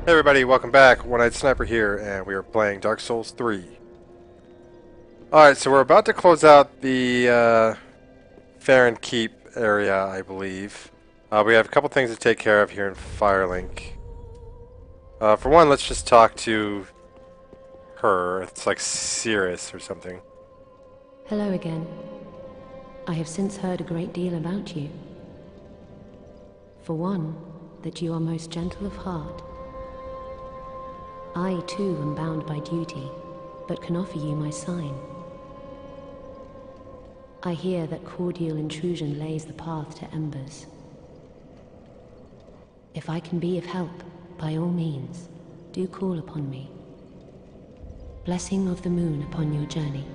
Hey everybody, welcome back. One-Eyed Sniper here, and we are playing Dark Souls 3. Alright, so we're about to close out the Farron Keep area, I believe. We have a couple things to take care of here in Firelink. For one, let's just talk to her. It's like Cirrus or something. Hello again. I have since heard a great deal about you. For one, that you are most gentle of heart. I, too, am bound by duty, but can offer you my sign. I hear that cordial intrusion lays the path to embers. If I can be of help, by all means, do call upon me. Blessing of the moon upon your journey.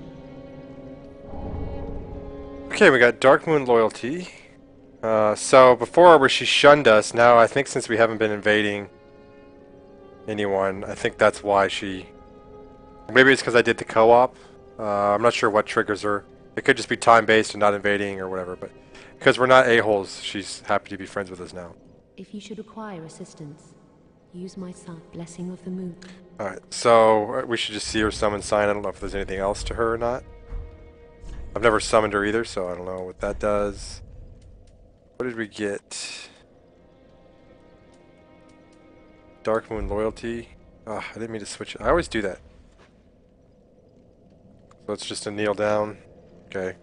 Okay, we got Dark Moon Loyalty. So before where she shunned us, now I think since we haven't been invading anyone, I think that's why she... Maybe it's because I did the co-op. I'm not sure what triggers her. It could just be time-based and not invading or whatever, but because we're not a-holes, she's happy to be friends with us now. If you should require assistance, use my son, Blessing of the Moon. Alright, so we should just see her summon sign. I don't know if there's anything else to her or not. I've never summoned her either, so I don't know what that does. What did we get? Dark Moon Loyalty. Ah, I didn't mean to switch it. I always do that. So it's just a kneel down. Okay.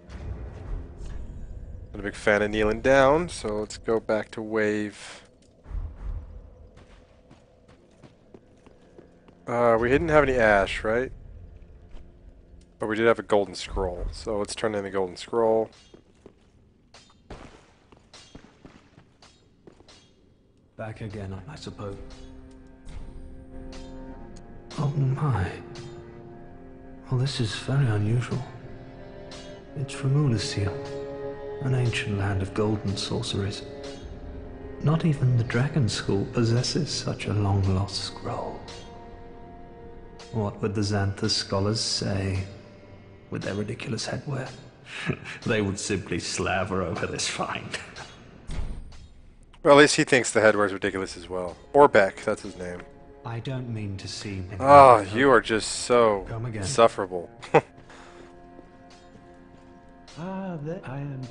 Not a big fan of kneeling down, so let's go back to wave. We didn't have any ash, right? But we did have a golden scroll, so let's turn in the golden scroll. Back again, I suppose. Oh my. Well, this is very unusual. It's from Ulasil, an ancient land of golden sorceries. Not even the Dragon School possesses such a long-lost scroll. What would the Xanthus scholars say with their ridiculous headwear? They would simply slaver over this find. Well, at least he thinks the headwear is ridiculous as well. Orbeck, that's his name. I don't mean to seem... Oh, you are just so Come again. insufferable. There I am.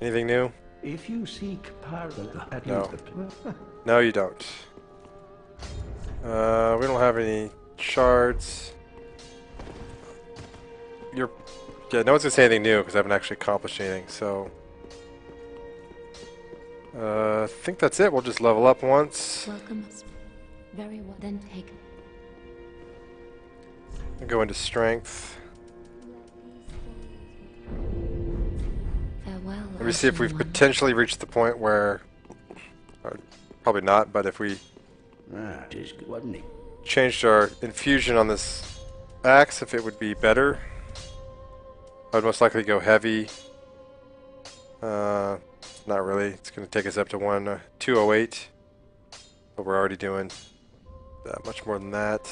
Anything new? If you seek parallel at No. least. No, you don't. We don't have any shards. Yeah, no one's gonna say anything new because I haven't actually accomplished anything, so... I think that's it. We'll just level up once. Welcome us. Very well, then take. Go into strength. Farewell. Let me see if we've Elven One. potentially reached the point where... probably not, but if we It is good, wasn't it? changed our infusion on this axe, if it would be better. I would most likely go heavy. Not really. It's going to take us up to 208. But we're already doing much more than that.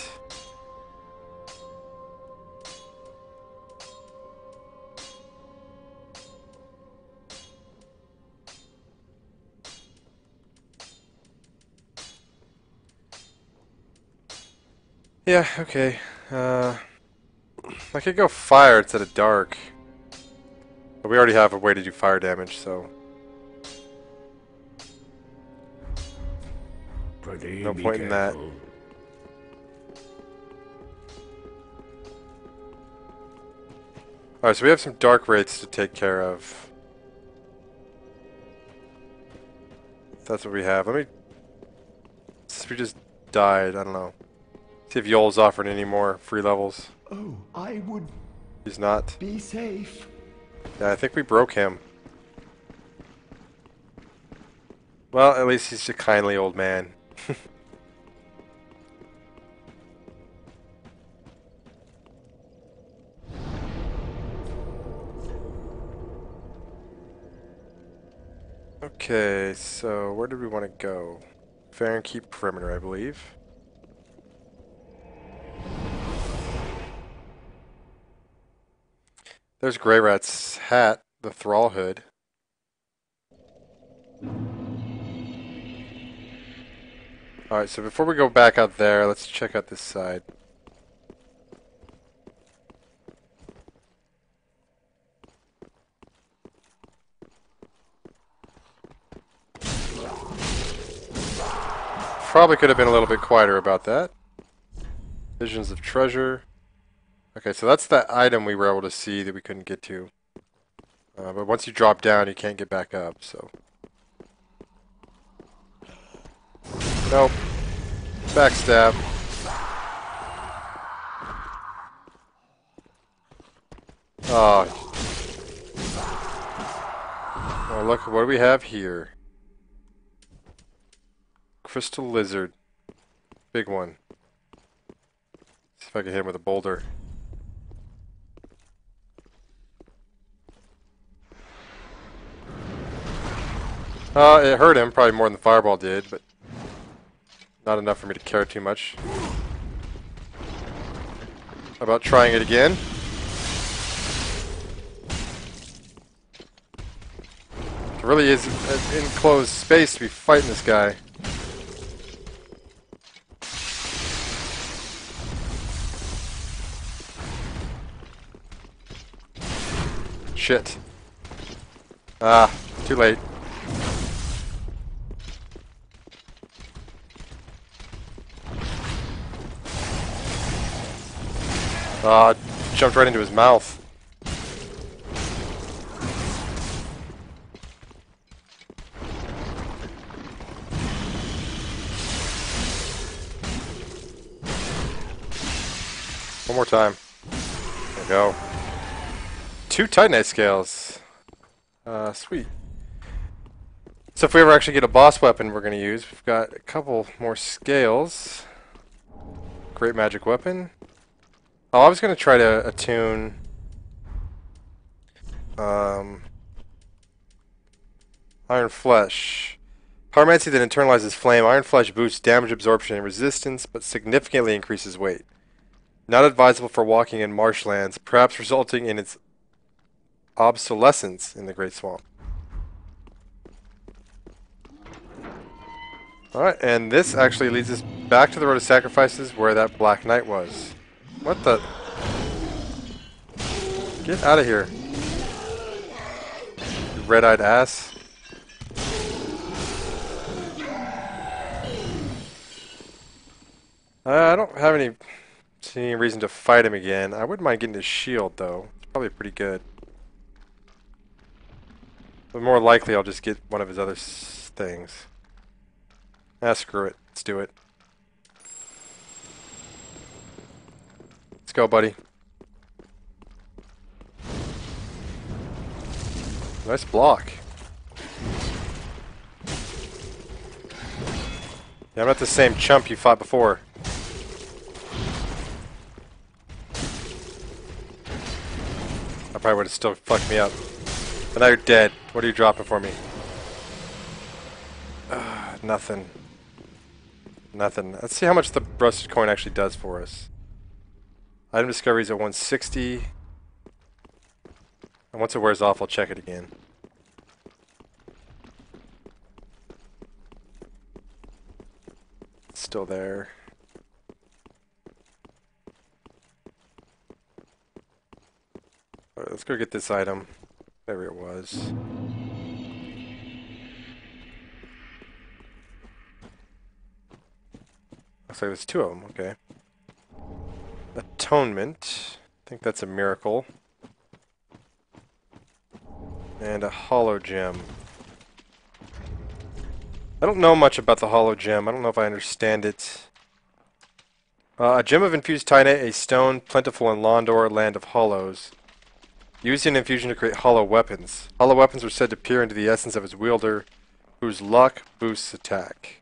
Yeah, okay. I could go fire instead of dark. But we already have a way to do fire damage, so... No point in that. Alright, so we have some dark wraiths to take care of. That's what we have. Let me... Since we just died, I don't know. See if Yoel's offering any more free levels. Oh, I would He's not. be safe. Yeah, I think we broke him. Well, at least he's a kindly old man. Okay, so where do we want to go? Farron Keep perimeter, I believe. There's Greyrat's hat, the Thrall hood. Alright, so before we go back out there, let's check out this side. Probably could have been a little bit quieter about that. Visions of treasure. Okay, so that's that item we were able to see that we couldn't get to. But once you drop down, you can't get back up, so... Nope. Backstab. Oh. Oh, look, what do we have here? Crystal lizard. Big one. See if I can hit him with a boulder. It hurt him, probably more than the fireball did, but not enough for me to care too much. How about trying it again? It really is an enclosed space to be fighting this guy. Shit. Ah, too late. Ah, jumped right into his mouth. One more time. There we go. 2 Titanite scales. Sweet. So if we ever actually get a boss weapon we're going to use, we've got a couple more scales. Great magic weapon. Oh, I was going to try to attune... Iron Flesh. Pyromancy that internalizes flame. Iron Flesh boosts damage absorption and resistance, but significantly increases weight. Not advisable for walking in marshlands, perhaps resulting in its obsolescence in the Great Swamp. Alright, and this actually leads us back to the Road of Sacrifices where that Black Knight was. What the? Get out of here. You red-eyed ass. I don't have any reason to fight him again. I wouldn't mind getting his shield though. It's probably pretty good. But more likely I'll just get one of his other things. Ah, screw it. Let's do it. Let's go, buddy. Nice block. Yeah, I'm not the same chump you fought before. I probably would have still fucked me up. But now you're dead. What are you dropping for me? Nothing. Nothing. Let's see how much the rusted coin actually does for us. Item discoveries at 160. And once it wears off, I'll check it again. It's still there. Alright, let's go get this item. Whatever it was. Looks like there's 2 of them, okay. Atonement. I think that's a miracle. And a hollow gem. I don't know much about the hollow gem. I don't know if I understand it. A gem of infused titanite, a stone plentiful in Londor, land of hollows. Used in infusion to create hollow weapons. Hollow weapons were said to peer into the essence of its wielder, whose luck boosts attack.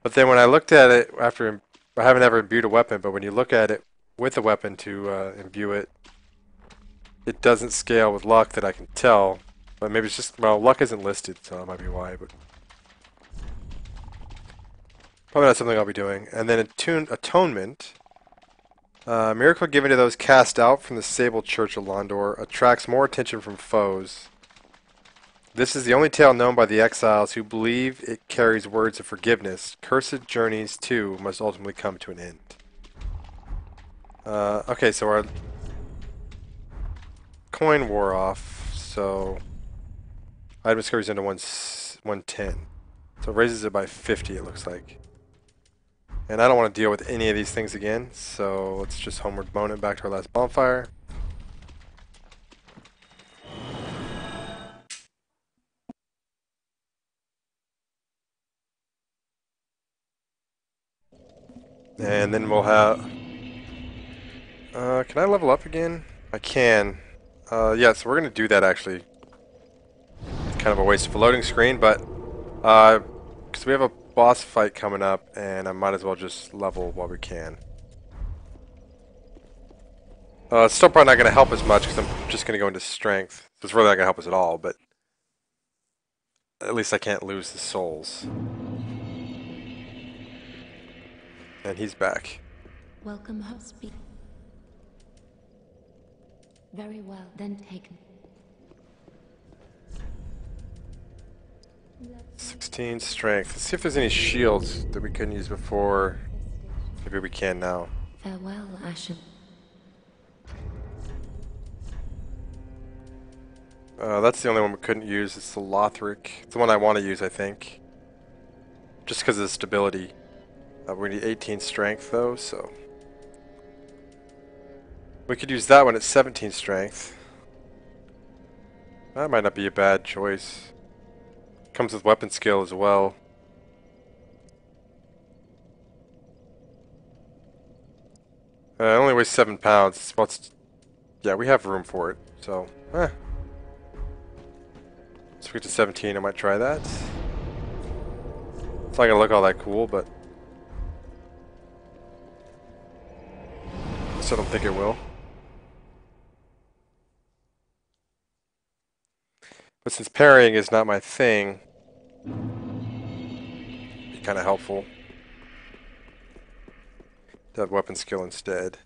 But then when I looked at it after, I haven't ever imbued a weapon, but when you look at it with a weapon to imbue it, it doesn't scale with luck that I can tell. But maybe it's just, well, luck isn't listed, so that might be why, but probably not something I'll be doing. And then atonement. Miracle given to those cast out from the Sable Church of Londor attracts more attention from foes. This is the only tale known by the exiles who believe it carries words of forgiveness. Cursed journeys, too, must ultimately come to an end. Okay, so our coin wore off, so item discovery's into 110. So it raises it by 50, it looks like. And I don't want to deal with any of these things again, so let's just homeward bone it back to our last bonfire. And then we'll have... can I level up again? I can. Yeah, so we're going to do that actually. It's kind of a waste of a loading screen, but... because we have a boss fight coming up, and I might as well just level while we can. It's still probably not going to help as much, because I'm just going to go into strength. So it's really not going to help us at all, but... at least I can't lose the souls. And he's back. Welcome, host. Very well, then taken. 16 strength. Let's see if there's any shields that we couldn't use before. Maybe we can now. Farewell, Ashen. That's the only one we couldn't use. It's the Lothric. It's the one I want to use, I think. Just because of the stability. We need 18 strength, though, so... we could use that one at 17 strength. That might not be a bad choice. Comes with weapon skill as well. It only weighs 7 pounds. Yeah, we have room for it, so... Switch to 17, I might try that. It's not gonna look all that cool, but... I still don't think it will. But since parrying is not my thing, it'd be kind of helpful to have weapon skill instead.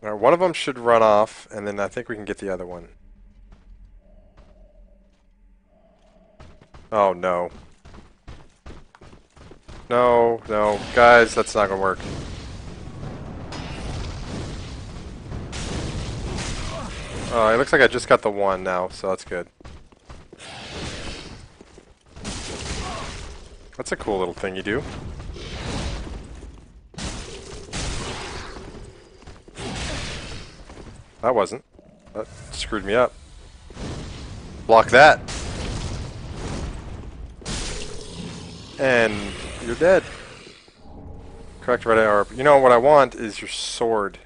Alright, one of them should run off, and then I think we can get the other one. Oh no. No, no. Guys, that's not gonna work. Oh, it looks like I just got the one now, so that's good. That's a cool little thing you do. That wasn't. That screwed me up. Block that. And you're dead. Correct red arrow. You know what I want is your sword.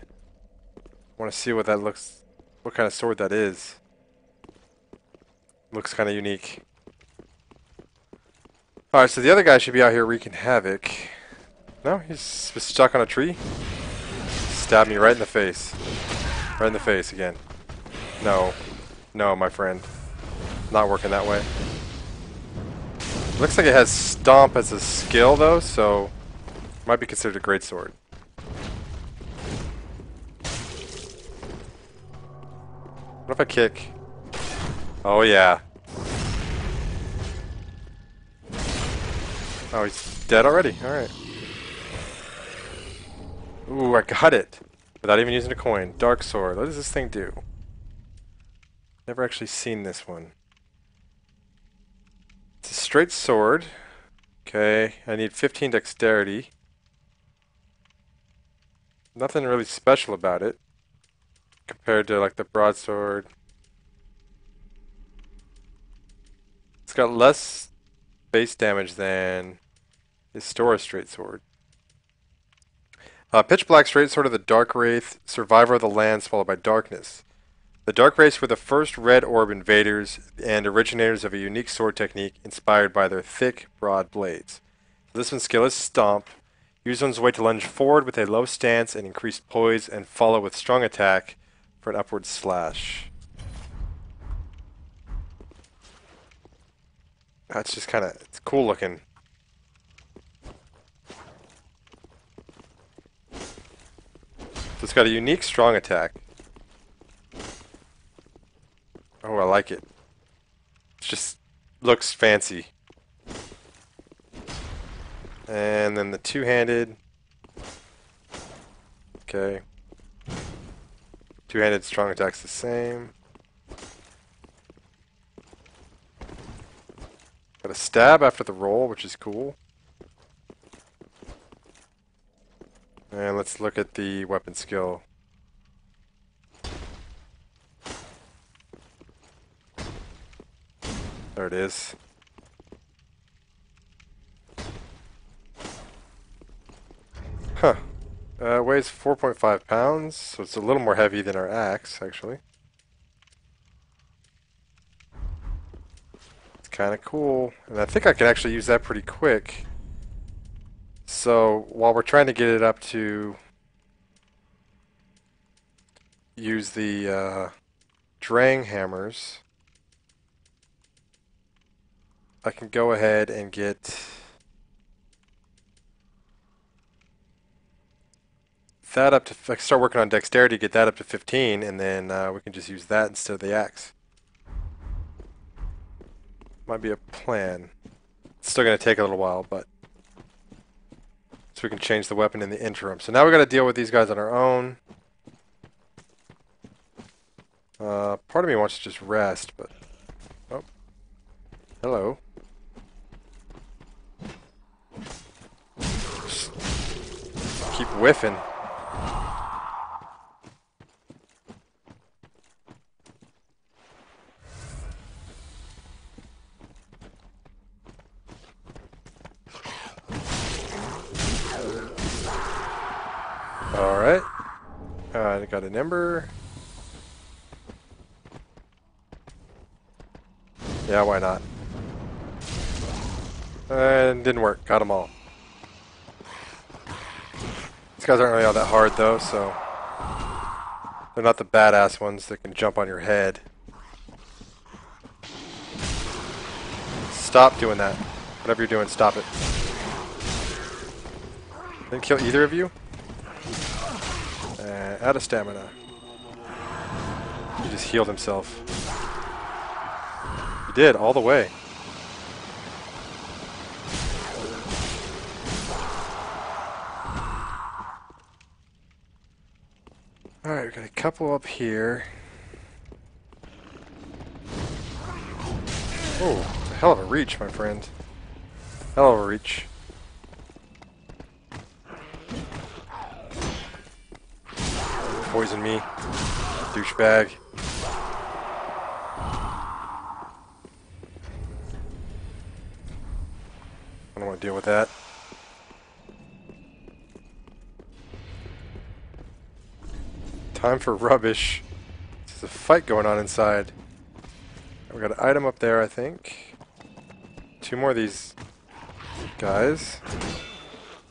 I want to see what that looks, what kind of sword that is. Looks kind of unique. Alright, so the other guy should be out here wreaking havoc. No, he's stuck on a tree. Stabbed me right in the face. Right in the face again. No. No, my friend. Not working that way. Looks like it has Stomp as a skill, though, so... might be considered a great sword. What if I kick? Oh, yeah. Oh, he's dead already. Alright. Ooh, I got it. Without even using a coin. Dark Sword. What does this thing do? Never actually seen this one. It's a straight sword. Okay, I need 15 dexterity. Nothing really special about it. Compared to like the broadsword. It's got less base damage than his Stora straight sword. Pitch Black Straight Sword of the Dark Wraith, Survivor of the Lands, followed by Darkness. The Dark Wraiths were the first Red Orb invaders and originators of a unique sword technique inspired by their thick, broad blades. This one's skill is Stomp. Use one's weight to lunge forward with a low stance and increased poise, and follow with strong attack for an upward slash. That's just kind of, it's cool looking. So it's got a unique strong attack. Oh, I like it. It just looks fancy. And then the two-handed. Okay. Two-handed strong attack's the same. Got a stab after the roll, which is cool. And let's look at the weapon skill. There it is. Huh. Weighs 4.5 pounds, so it's a little more heavy than our axe, actually. It's kind of cool, and I think I can actually use that pretty quick. So, while we're trying to get it up to use the Drang hammers, I can go ahead and get that up to, I can start working on dexterity, get that up to 15, and then we can just use that instead of the axe. Might be a plan. It's still going to take a little while, but so we can change the weapon in the interim. So now we got to deal with these guys on our own. Part of me wants to just rest, but oh, hello. Just keep whiffing. Alright. I got an ember. Yeah, why not? And didn't work. Got them all. These guys aren't really all that hard though, so they're not the badass ones that can jump on your head. Stop doing that. Whatever you're doing, stop it. Didn't kill either of you? Out of stamina. He just healed himself. He did, all the way. Alright, we got a couple up here. Oh, it's a hell of a reach, my friend. Hell of a reach. Poison me, douchebag. I don't want to deal with that. Time for rubbish. There's a fight going on inside. We got an item up there, I think. Two more of these guys.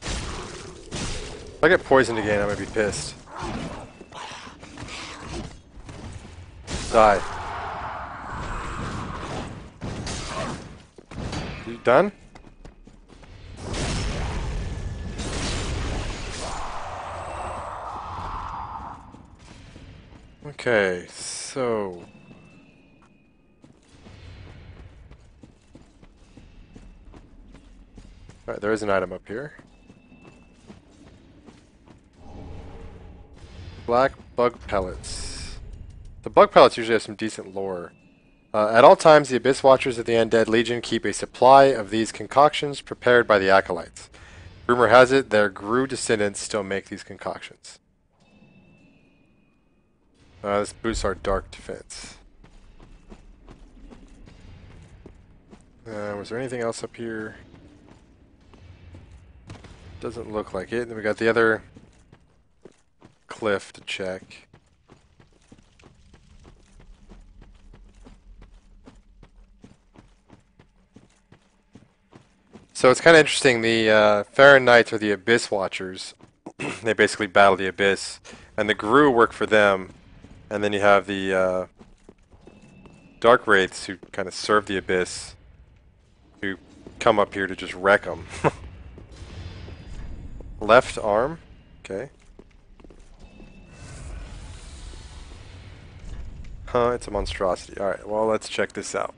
If I get poisoned again, I'm gonna be pissed. Die. You done? Okay, so alright, there is an item up here. Black bug pellets. The bug pellets usually have some decent lore. At all times, the Abyss Watchers of the Undead Legion keep a supply of these concoctions prepared by the Acolytes. Rumor has it their Gru descendants still make these concoctions. This boosts our dark defense. Was there anything else up here? Doesn't look like it. Then we got the other cliff to check. So it's kind of interesting. The Farron Knights are the Abyss Watchers. They basically battle the Abyss, and the Gru work for them. And then you have the Dark Wraiths who kind of serve the Abyss, who come up here to just wreck them. Left arm, okay. Huh, it's a monstrosity. Alright, well, let's check this out.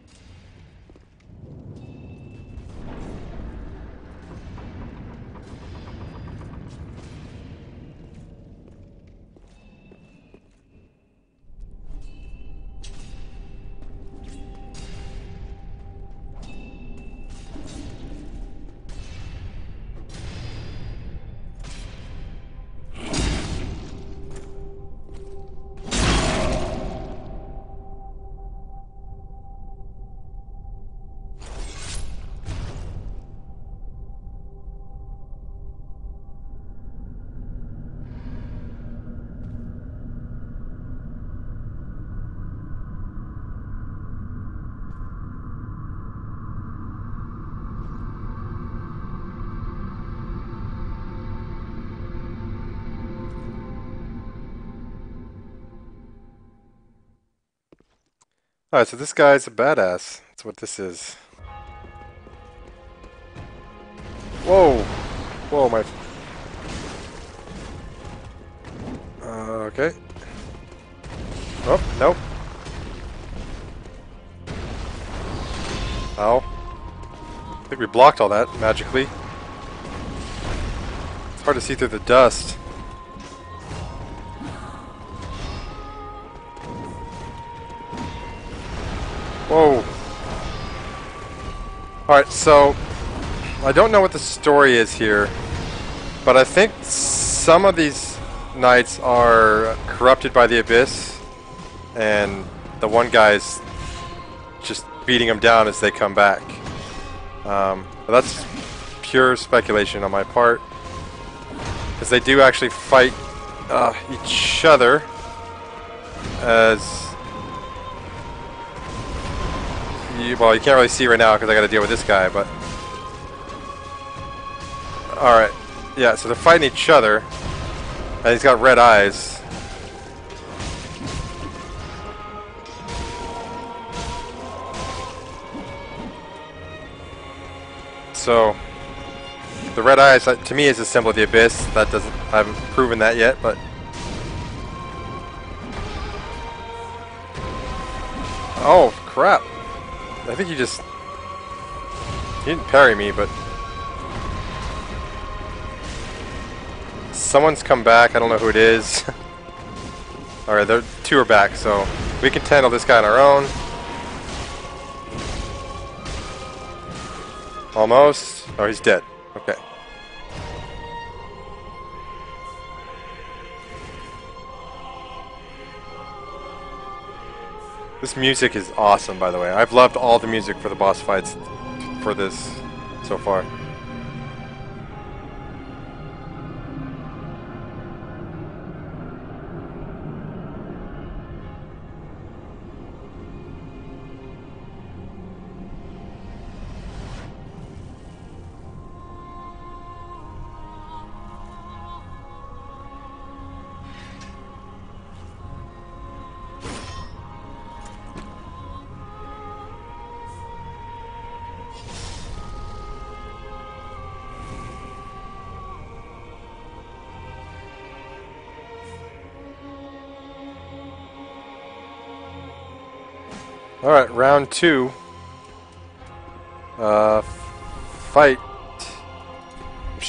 Alright, so this guy's a badass. That's what this is. Whoa! Whoa, my... okay. Oh, nope. Ow. I think we blocked all that magically. It's hard to see through the dust. Whoa. Alright, so I don't know what the story is here, but I think some of these knights are corrupted by the Abyss, and the one guy's just beating them down as they come back. But that's pure speculation on my part, because they do actually fight each other as... well, you can't really see right now because I got to deal with this guy, but... Alright. Yeah, so they're fighting each other, and he's got red eyes. So, the red eyes, to me, is a symbol of the Abyss. That doesn't... I haven't proven that yet, but... Oh, crap. I think he just... He didn't parry me, but... Someone's come back, I don't know who it is. Alright, the two are back, so... We can handle this guy on our own. Almost. Oh, he's dead. Okay. This music is awesome, by the way. I've loved all the music for the boss fights for this so far. Alright, round two. Fight.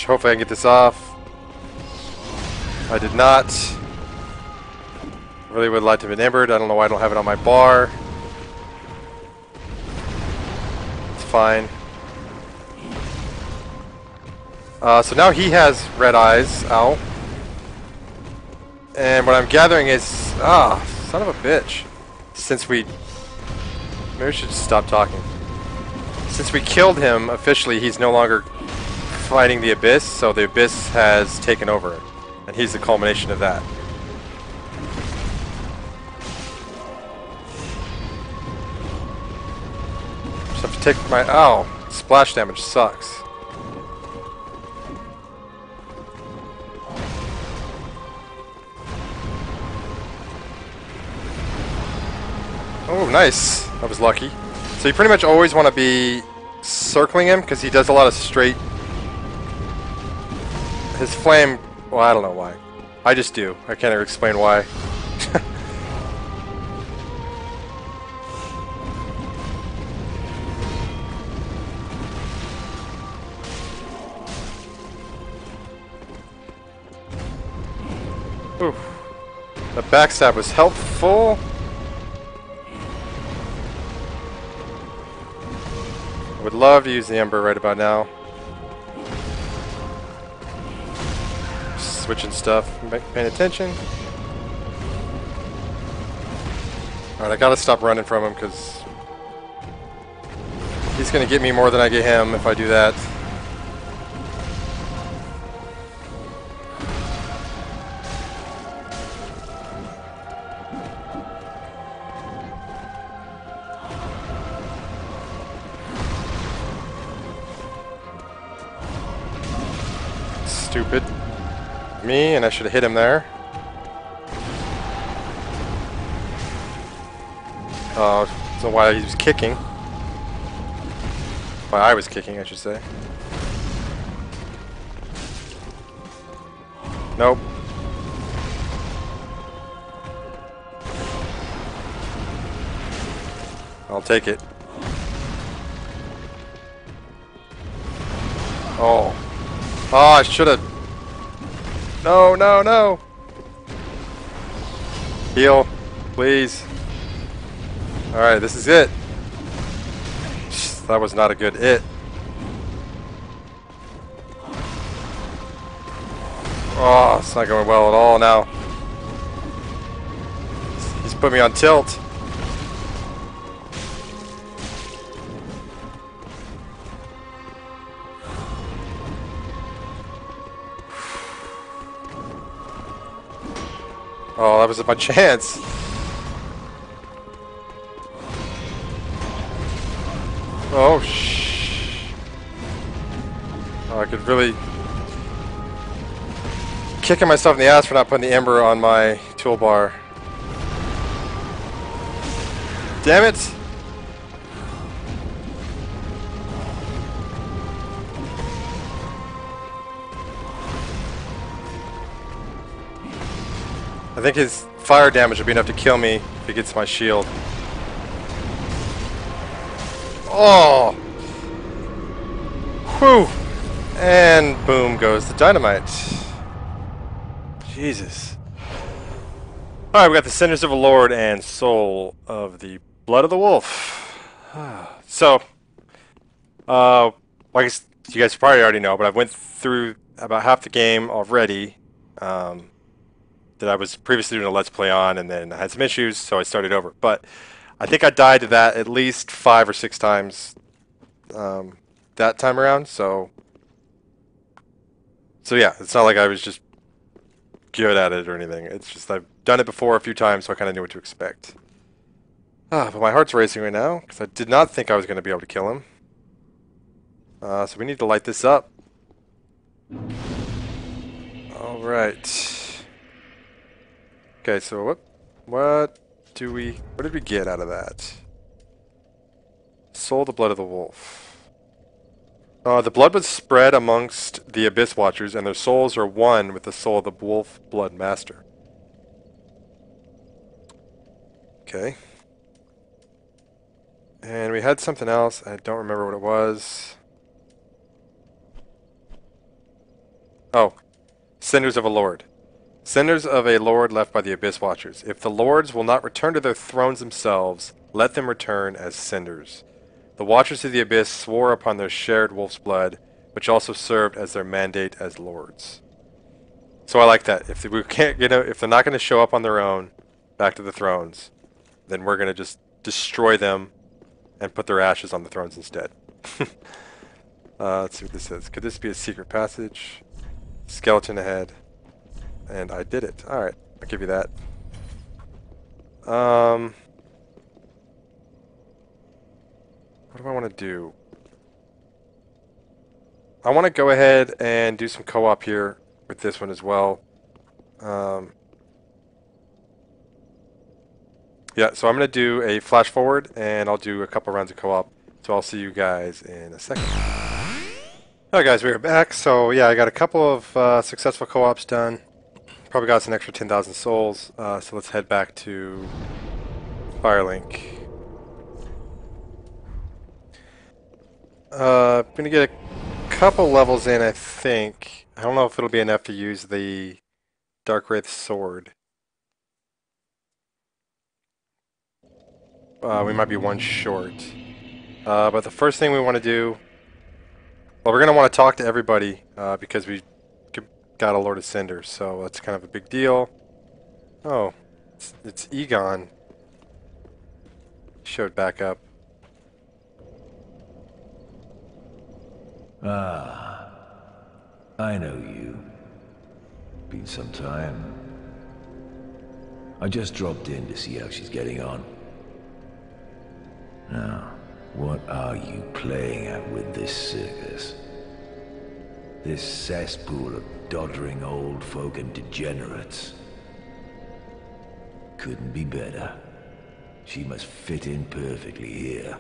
Hopefully I can get this off. I did not. Really would like to have been embered. I don't know why I don't have it on my bar. It's fine. So now he has red eyes. Ow. And what I'm gathering is... son of a bitch. Since we... Maybe we should just stop talking. Since we killed him, officially, he's no longer fighting the Abyss, so the Abyss has taken over. And he's the culmination of that. Just have to take my... Ow! Splash damage sucks. Oh, nice. I was lucky. So you pretty much always want to be circling him, because he does a lot of straight... His flame... Well, I don't know why. I just do. I can't explain why. Oof. The backstab was helpful. I would love to use the Ember right about now. Switching stuff, paying attention. Alright, I gotta stop running from him because he's gonna get me more than I get him if I do that. Stupid me, and I should have hit him there. So why he was kicking. Why I was kicking, I should say. Nope. I'll take it. Oh. Oh, I should have. No, no, no. Heal, please. Alright, this is it. That was not a good it. Oh, it's not going well at all now. He's put me on tilt. Oh, that was my chance. Oh, oh, I could really kicking myself in the ass for not putting the Ember on my toolbar. Damn it! I think his fire damage will be enough to kill me if he gets my shield. Oh! Whew! And boom goes the dynamite. Jesus. Alright, we got the Cinders of a Lord and Soul of the Blood of the Wolf. So, well, I guess you guys probably already know, but I've went through about half the game already. That I was previously doing a Let's Play on, and then I had some issues, so I started over. But I think I died to that at least 5 or 6 times that time around, so yeah, it's not like I was just good at it or anything. It's just I've done it before a few times, so I kind of knew what to expect. But my heart's racing right now, because I did not think I was going to be able to kill him. So we need to light this up. Alright. Okay, so what did we get out of that? Soul the Blood of the Wolf. The blood was spread amongst the Abyss Watchers, and their souls are one with the soul of the Wolf Blood Master. Okay. And we had something else. I don't remember what it was. Oh. Cinders of a Lord. Cinders of a Lord left by the Abyss Watchers. If the Lords will not return to their thrones themselves, let them return as cinders. The Watchers of the Abyss swore upon their shared wolf's blood, which also served as their mandate as Lords. So I like that. If we can't, if they're not going to show up on their own, back to the thrones, then we're going to just destroy them and put their ashes on the thrones instead. Let's see what this is. Could this be a secret passage? Skeleton ahead. And I did it. Alright, I'll give you that. What do I want to do? I want to go ahead and do some co-op here with this one as well. Yeah, so I'm going to do a flash forward, and I'll do a couple rounds of co-op. So I'll see you guys in a second. Alright guys, we're back. So yeah, I got a couple of successful co-ops done. Probably got us an extra 10,000 souls, so let's head back to Firelink. Gonna get a couple levels in, I think. I don't know if it'll be enough to use the Darkwraith's sword. We might be one short. But the first thing we want to do... Well, we're going to want to talk to everybody because we got a Lord of Cinder, so that's kind of a big deal. Oh, it's Egon. Showed back up. Ah, I know you. Been some time. I just dropped in to see how she's getting on. Now, what are you playing at with this circus? This cesspool of doddering old folk and degenerates? Couldn't be better. She must fit in perfectly here.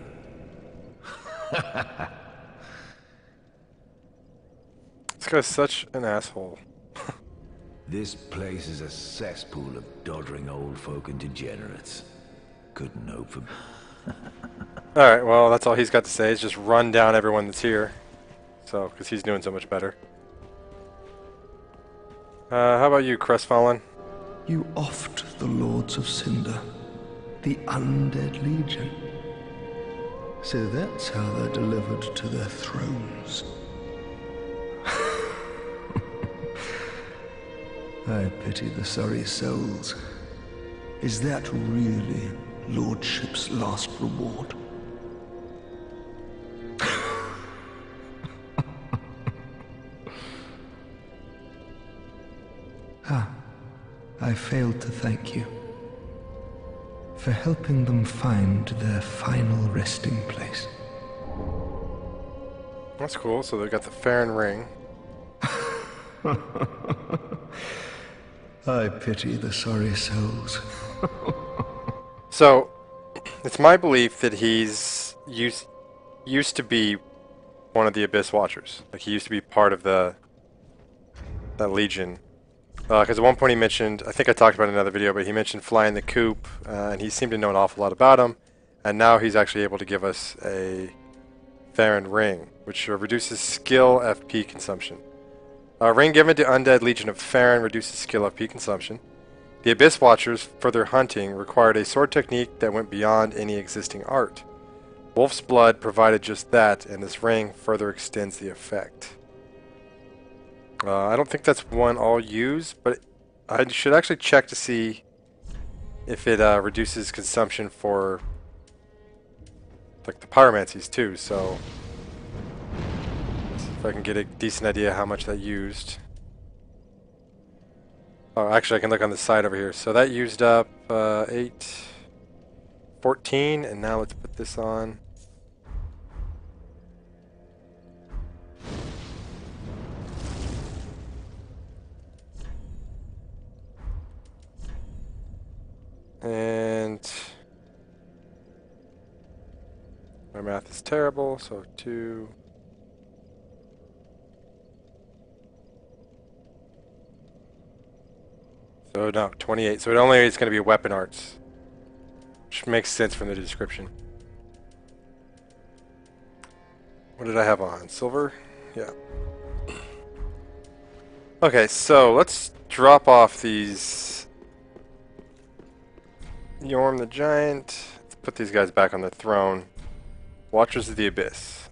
This guy's such an asshole. This place is a cesspool of doddering old folk and degenerates. Couldn't hope for... Alright, well, that's all he's got to say, is just run down everyone that's here. So, because he's doing so much better. How about you, Crestfallen? You offed the Lords of Cinder, the Undead Legion. So that's how they're delivered to their thrones. I pity the sorry souls. Is that really Lordship's last reward? I failed to thank you for helping them find their final resting place. That's cool, so they've got the Farron ring. I pity the sorry souls. So, it's my belief that he's used to be one of the Abyss Watchers. Like, he used to be part of that Legion. Because at one point he mentioned, I think I talked about it in another video, but he mentioned flying the coop, and he seemed to know an awful lot about him. And now he's actually able to give us a Farron ring, which reduces skill FP consumption. A ring given to Undead Legion of Farron reduces skill FP consumption. The Abyss Watchers, for their hunting, required a sword technique that went beyond any existing art. Wolf's Blood provided just that, and this ring further extends the effect. I don't think that's one I'll use, but I should actually check to see if it reduces consumption for like the pyromancies too, so if I can get a decent idea how much that used. Oh, actually I can look on the side over here. So that used up 14, and now let's put this on. And my math is terrible, so 2. So no, 28. So it only is going to be weapon arts, which makes sense from the description. What did I have on? Silver? Yeah. Okay, so let's drop off these Yorm the Giant. Let's put these guys back on the throne. Watchers of the Abyss.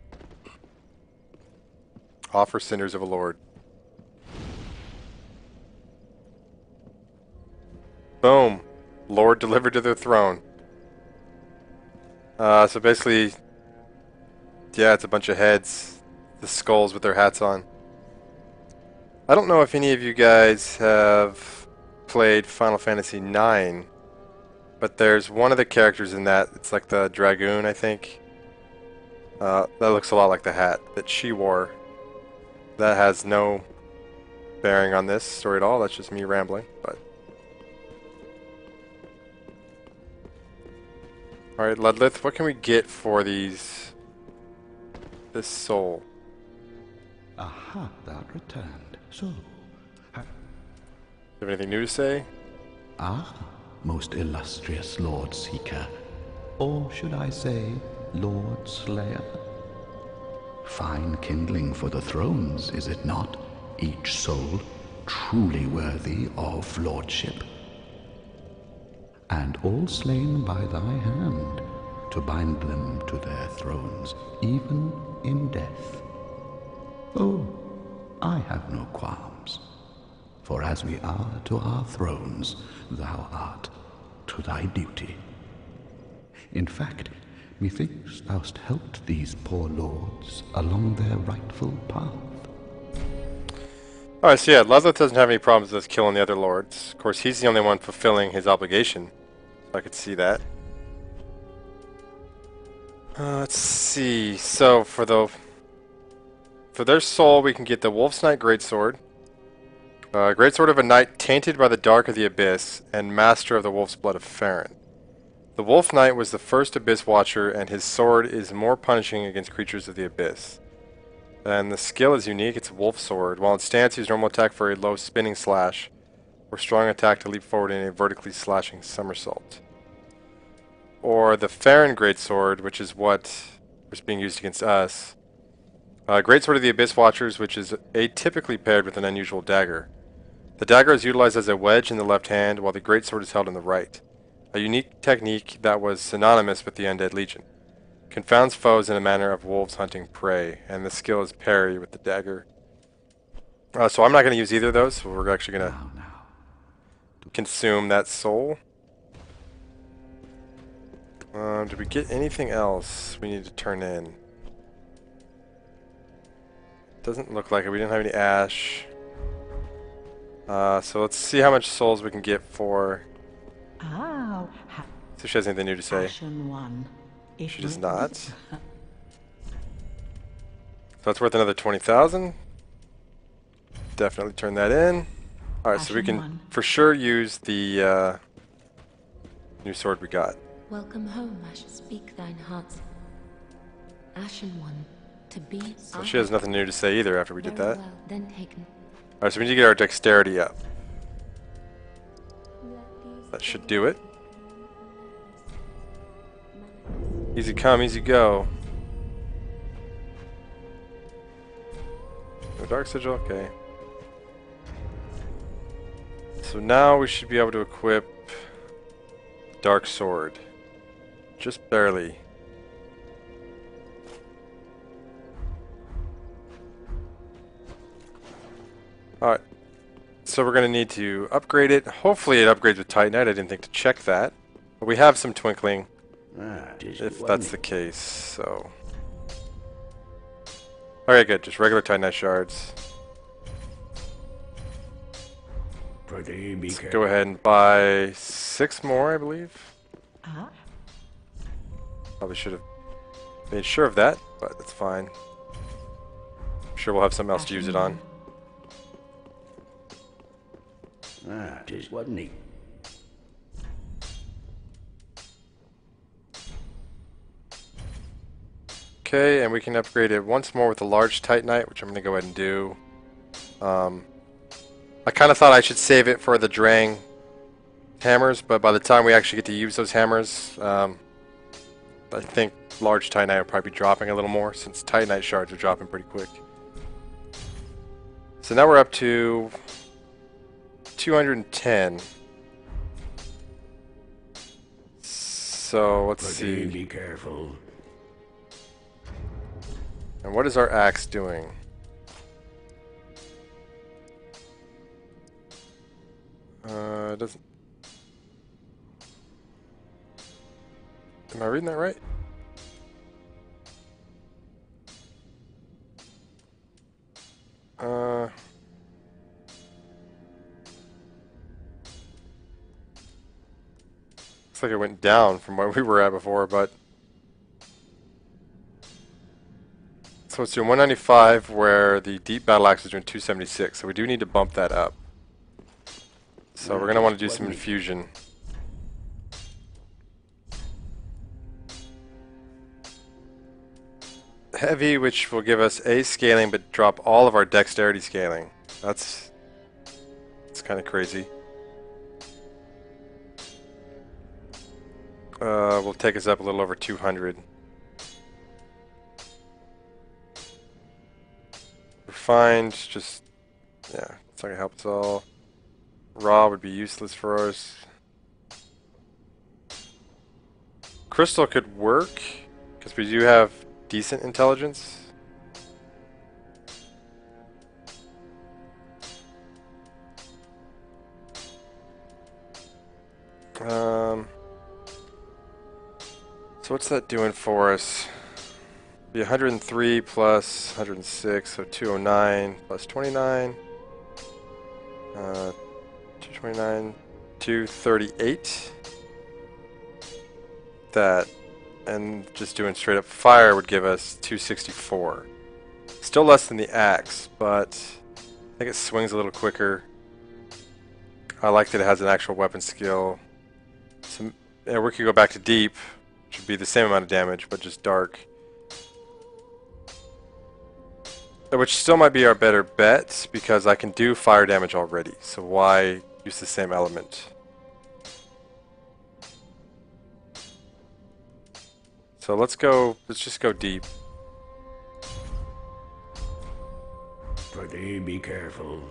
Offer Cinders of a Lord. Boom. Lord delivered to their throne. So basically, yeah, it's a bunch of heads. The skulls with their hats on. I don't know if any of you guys have played Final Fantasy IX, but there's one of the characters in that, it's like the Dragoon, I think. That looks a lot like the hat that she wore. That has no bearing on this story at all, that's just me rambling, but... Alright, Ludlith, what can we get for this soul? Aha, thou returned. So, Do you have anything new to say? most illustrious Lord Seeker, or should I say, Lord Slayer? Fine kindling for the thrones, is it not? Each soul truly worthy of lordship, and all slain by thy hand, to bind them to their thrones, even in death. Oh, I have no qualms, for as we are to our thrones, thou art to thy duty. In fact, methinks thou'st helped these poor lords along their rightful path. Alright, so yeah, Ludleth doesn't have any problems with us killing the other lords. Of course, he's the only one fulfilling his obligation. So I could see that. Let's see. So for their soul, we can get the Wolf's Knight Greatsword, Greatsword of a Knight tainted by the dark of the Abyss, and Master of the Wolf's Blood of Farron. The Wolf Knight was the first Abyss Watcher, and his sword is more punishing against creatures of the Abyss. And the skill is unique. It's a Wolf Sword. While in stance, use normal attack for a low spinning slash, or strong attack to leap forward in a vertically slashing somersault. Or the Farron Greatsword, which is what was being used against us. Greatsword of the Abyss Watchers, which is atypically paired with an unusual dagger. The dagger is utilized as a wedge in the left hand, while the greatsword is held in the right. A unique technique that was synonymous with the Undead Legion. Confounds foes in a manner of wolves hunting prey, and the skill is parry with the dagger. So I'm not going to use either of those, so we're actually going to consume that soul. Did we get anything else we need to turn in? Doesn't look like it. We didn't have any ash. So let's see how much souls we can get for... Oh, See if she has anything new to say. Ashen one. She does not. So that's worth another 20,000. Definitely turn that in. Alright, so we can for sure use the new sword we got. Welcome home, Ash. Speak thine heart's Ashen One. To be. So she has nothing new to say either after we did that. Well, then taken. Alright, so we need to get our dexterity up. That should do it. Easy come, easy go. No Dark Sigil, okay. So now we should be able to equip Dark Sword. Just barely. Alright. So we're going to need to upgrade it. Hopefully it upgrades with Titanite. I didn't think to check that. But we have some twinkling. If that's the case, so... Okay, good. Just regular Titanite shards. Let's go ahead and buy 6 more, I believe. Probably should have made sure of that, but that's fine. I'm sure we'll have something else to use it on. Just wasn't he? Okay, and we can upgrade it once more with the large Titanite, which I'm going to go ahead and do. I kind of thought I should save it for the Drang hammers, but by the time we actually get to use those hammers, I think large Titanite will probably be dropping a little more, since Titanite shards are dropping pretty quick. So now we're up to 210. So let's see. Be careful. And what is our axe doing? It doesn't... Am I reading that right? Looks like it went down from where we were at before, but... So it's doing 195, where the Deep Battle Axe is doing 276, so we do need to bump that up. So we're going to want to do some infusion. Heavy, which will give us A scaling, but drop all of our dexterity scaling. That's kind of crazy. Will take us up a little over 200. Refined, just, yeah, It's not gonna help us all. Raw would be useless for us. Crystal could work, because we do have decent intelligence. So what's that doing for us? Be 103 plus 106, so 209 plus 29. 229, 238. That, and just doing straight up fire would give us 264. Still less than the axe, but I think it swings a little quicker. I like that it has an actual weapon skill. So, yeah, we could go back to deep, which would be the same amount of damage, but just dark. Which still might be our better bet, because I can do fire damage already, so why use the same element? So let's just go deep. Pretty, be careful.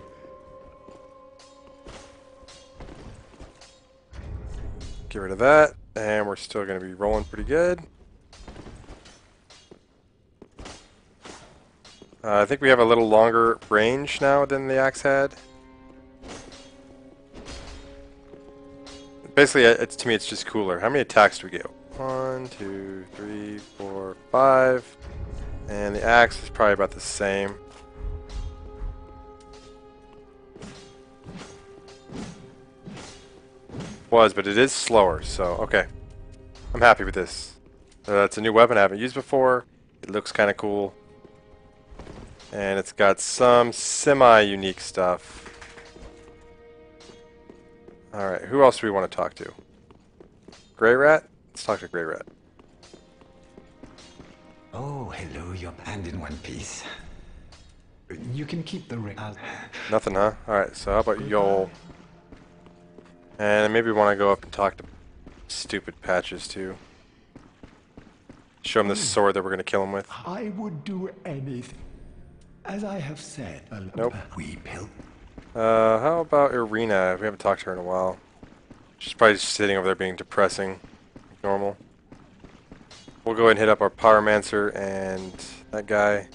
Get rid of that, and we're still going to be rolling pretty good. I think we have a little longer range now than the axe had. Basically, to me, it's just cooler. How many attacks do we get? 1, 2, 3, 4, 5. And the axe is probably about the same. But it is slower, so okay. I'm happy with this. It's a new weapon I haven't used before. It looks kind of cool. And it's got some semi-unique stuff. Alright, who else do we want to talk to? Grey Rat? Let's talk to Grey Rat. Oh, hello, your hand in one piece. You can keep the ring. Nothing, huh? Alright, so how about Yoel? And maybe we want to go up and talk to stupid Patches too. Show him the sword that we're going to kill him with. I would do anything. As I have said, Nope. We built. How about Irina? We haven't talked to her in a while. She's probably just sitting over there being depressing, like normal. We'll go ahead and hit up our Pyromancer and that guy,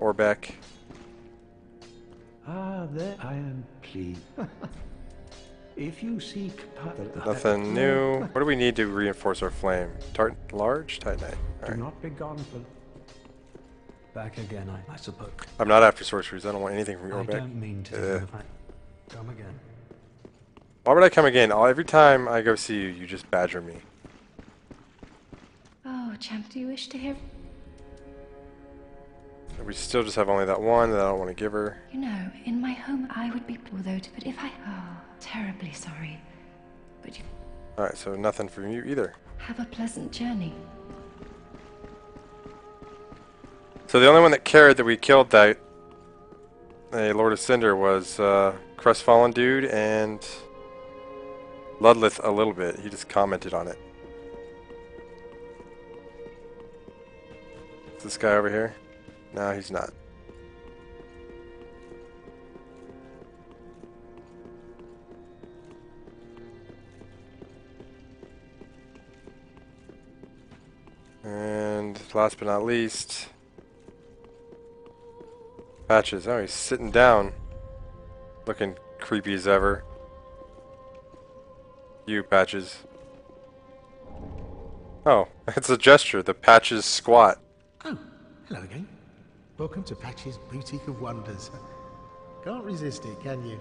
Orbeck. Ah, there I am pleased. If you seek Nothing new. What do we need to reinforce our flame? Large? Titanite. Alright. not be gone for Back again, I suppose. I'm not after sorceries. I don't want anything from I Orbeck. don't mean to come again. Why would I come again? Every time I go see you, you just badger me. Oh, champ, do you wish to hear? We still just have only that one that I don't want to give her. You know, in my home I would be without, but if I... Oh, terribly sorry. But you Alright, so nothing from you either. have a pleasant journey. So the only one that cared that we killed that Lord of Cinder was Crestfallen Dude and Ludlith a little bit. He just commented on it. Is this guy over here? No, he's not. And last but not least, Patches. Oh, he's sitting down, looking creepy as ever. You, Patches. Oh, it's a gesture. The Patches squat. Oh, hello again. Welcome to Patch's Boutique of Wonders. Can't resist it, can you?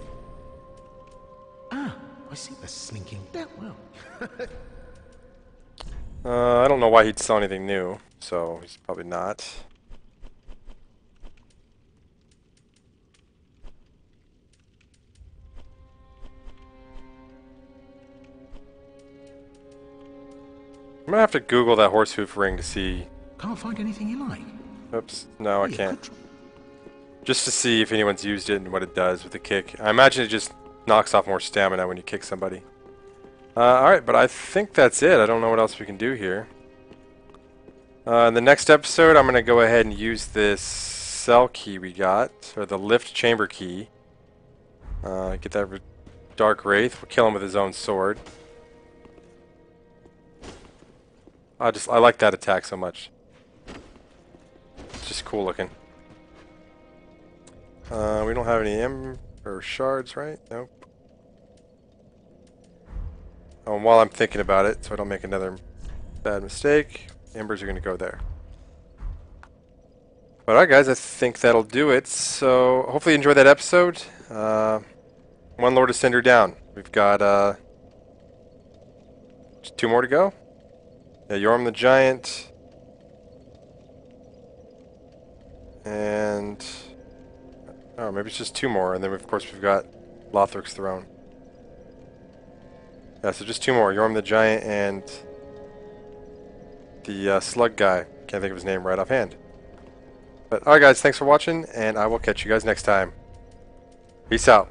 Ah, I see the slinking that well. I don't know why he'd sell anything new, so he's probably not. I'm gonna have to Google that horse hoof ring to see. Can't find anything you like. Oops, no, I can't. Just to see if anyone's used it and what it does with the kick. I imagine it just knocks off more stamina when you kick somebody. Alright, but I think that's it. I don't know what else we can do here. In the next episode, I'm going to go ahead and use this cell key we got, or the lift chamber key. Get that Dark Wraith. We'll kill him with his own sword. I like that attack so much. It's just cool looking. We don't have any Ember shards, right? Nope. Oh, and while I'm thinking about it, so I don't make another bad mistake, Embers are going to go there. But alright guys, I think that'll do it. So hopefully you enjoyed that episode. One Lord of Cinder down. We've got just 2 more to go. Yeah, Yorm the Giant. And oh, maybe it's just 2 more, and then of course we've got Lothric's Throne. Yeah, so just 2 more. Yorm the Giant and the slug guy. Can't think of his name right offhand. But alright guys, thanks for watching, and I will catch you guys next time. Peace out.